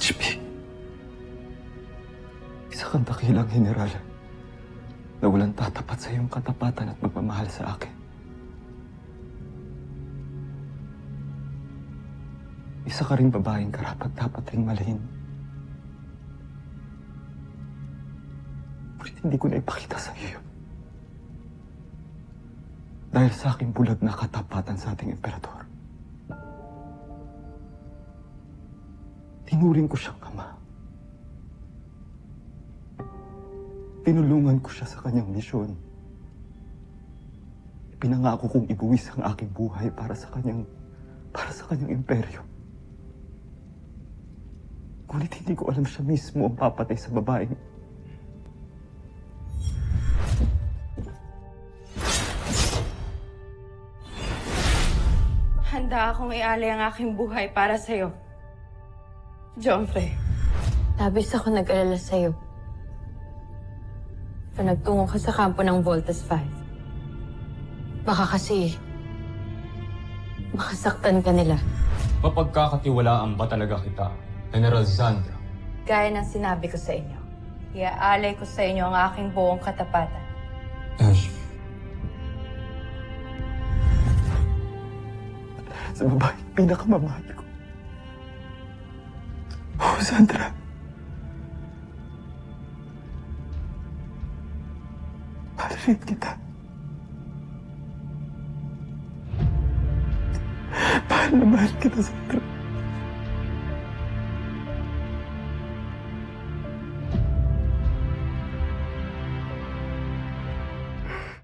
HP. Isa kang dakilang general na walang tatapat sa iyong katapatan at magmamahal sa akin. Isa ka rin babaeng karapat-dapat ring malhin. Ngunit hindi ko na ipakita sa iyo yun. Dahil sa aking bulag na katapatan sa ating emperador. Tinuring ko siyang ama. Tinulungan ko siya sa kanyang misyon. Pinangako kong ibuwis ang aking buhay para sa kanyang imperyo. Ngunit hindi ko alam siya mismo ang papatay sa babaeng. Handa akong ialay ang aking buhay para sa'yo, Joffrey. Labis ako nag-alala sa'yo. Kung nagtungo ka sa kampo ng Voltas 5. Baka kasi makasaktan ka nila. Mapagkakatiwalaan ba talaga kita, General Sandra? Gaya ng sinabi ko sa inyo, iaalay ko sa inyo ang aking buong katapatan. Sa babaeng pinakamamahal ko. Oh, Sandra. Mahal rin kita. Mahal na mahal kita, Sandra.